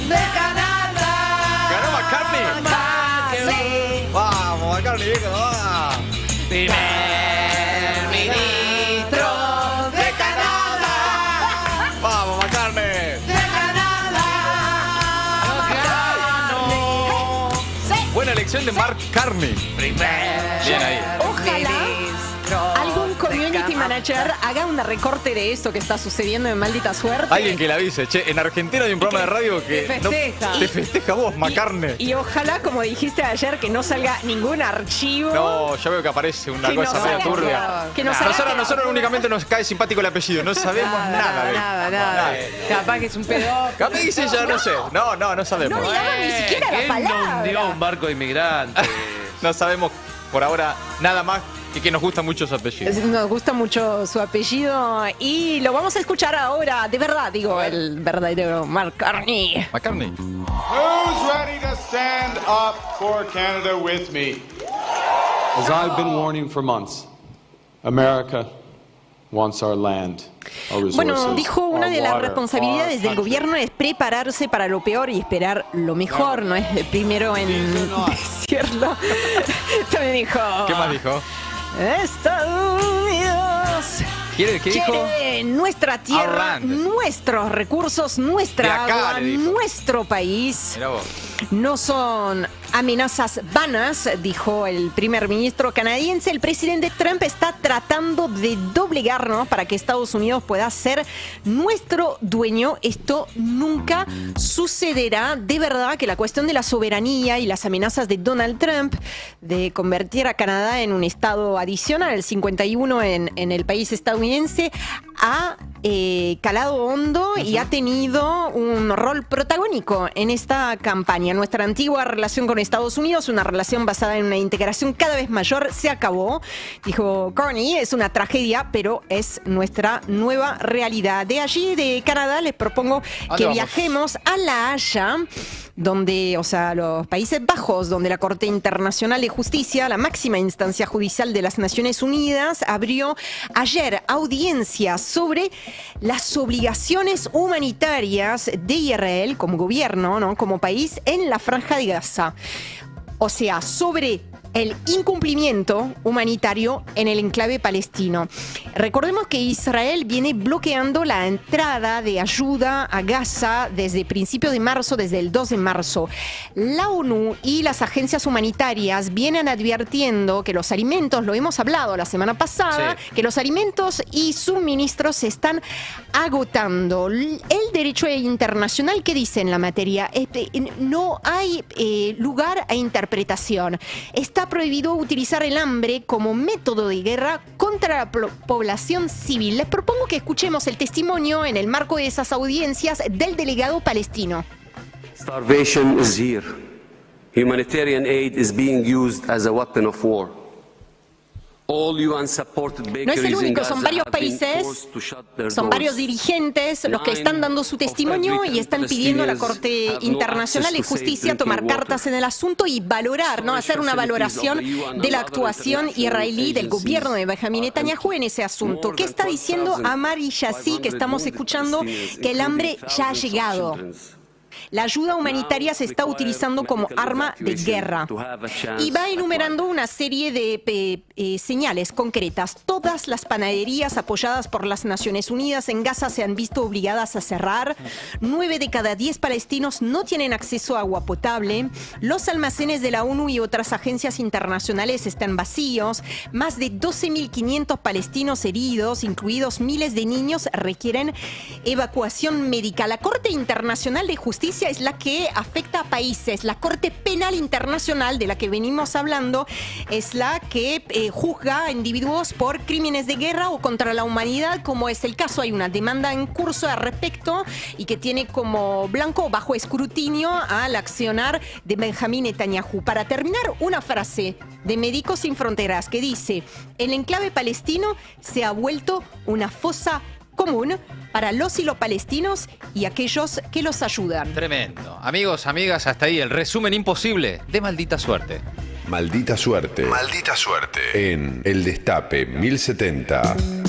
¡De Canadá! ¿Ganó McCartney? ¡Vamos, McCartney, viejo! ¡Va! Primer ministro de Canadá. ¡Vamos, McCartney! ¡De Canadá! Buena elección de Mark Carney. Primer. Bien ahí. Ojalá algún community manager ayer, haga un recorte de esto que está sucediendo en Maldita Suerte. Alguien que le avise, che, en Argentina hay un programa de radio que te festeja vos, McCartney. Y ojalá, como dijiste ayer, que no salga ningún archivo. No, ya veo que aparece una cosa media turbia. Nosotros únicamente nos cae simpático el apellido, no sabemos nada. Capaz que es un pedo. Capaz que dice ya, no sé. No sabemos. No digamos ni siquiera la palabra. Dio un barco de inmigrantes. No sabemos por ahora nada más y que nos gusta mucho su apellido. Nos gusta mucho su apellido y lo vamos a escuchar ahora, de verdad, digo, el verdadero McCartney. McCartney. Who's ready to stand up for Canada with me? As I've been warning for months, America wants our land. Bueno, dijo una de las responsabilidades del gobierno es prepararse para lo peor y esperar lo mejor, no es el primero en decirlo. También dijo... ¿Qué más dijo? Estados Unidos ¿Qué dijo? Nuestra tierra, nuestros recursos, nuestra agua, nuestro país. Mirá vos. No son amenazas vanas, dijo el primer ministro canadiense. El presidente Trump está tratando de doblegarnos para que Estados Unidos pueda ser nuestro dueño. Esto nunca sucederá. De verdad que la cuestión de la soberanía y las amenazas de Donald Trump de convertir a Canadá en un estado adicional, el 51 en el país estadounidense, ha calado hondo y ha tenido un rol protagónico en esta campaña. Nuestra antigua relación con Estados Unidos, una relación basada en una integración cada vez mayor, se acabó. Dijo Carney, es una tragedia, pero es nuestra nueva realidad. De allí, de Canadá, les propongo que viajemos a La Haya, donde, o sea, los Países Bajos, donde la Corte Internacional de Justicia, la máxima instancia judicial de las Naciones Unidas, abrió ayer audiencia sobre las obligaciones humanitarias de Israel como gobierno, ¿no?, como país en la Franja de Gaza. O sea, sobre el incumplimiento humanitario en el enclave palestino. Recordemos que Israel viene bloqueando la entrada de ayuda a Gaza desde principios de marzo, desde el 2 de marzo. La ONU y las agencias humanitarias vienen advirtiendo que los alimentos, lo hemos hablado la semana pasada, que los alimentos y suministros se están agotando. El derecho internacional, ¿qué dice en la materia? No hay lugar a interpretación. Está prohibido utilizar el hambre como método de guerra contra la población civil. Les propongo que escuchemos el testimonio en el marco de esas audiencias del delegado palestino. Starvation is here. Humanitarian aid is being used as a weapon of war. No es el único, son varios países, son varios dirigentes los que están dando su testimonio y están pidiendo a la Corte Internacional de Justicia tomar cartas en el asunto y valorar, ¿no?, hacer una valoración de la actuación israelí del gobierno de Benjamín Netanyahu en ese asunto. ¿Qué está diciendo Amar Yassi, que estamos escuchando, que el hambre ya ha llegado? La ayuda humanitaria se está utilizando como arma de guerra. Y va enumerando una serie de señales concretas. Todas las panaderías apoyadas por las Naciones Unidas en Gaza se han visto obligadas a cerrar. 9 de cada 10 palestinos no tienen acceso a agua potable. Los almacenes de la ONU y otras agencias internacionales están vacíos. Más de 12.500 palestinos heridos, incluidos miles de niños, requieren evacuación médica. La Corte Internacional de Justicia es la que afecta a países. La Corte Penal Internacional, de la que venimos hablando, es la que juzga a individuos por crímenes de guerra o contra la humanidad, como es el caso. Hay una demanda en curso al respecto y que tiene como blanco bajo escrutinio al accionar de Benjamín Netanyahu. Para terminar, una frase de Médicos Sin Fronteras que dice: el enclave palestino se ha vuelto una fosa común para los y los palestinos y aquellos que los ayudan. Tremendo. Amigos, amigas, hasta ahí el resumen imposible de Maldita Suerte. Maldita Suerte. Maldita Suerte. En El Destape 1070.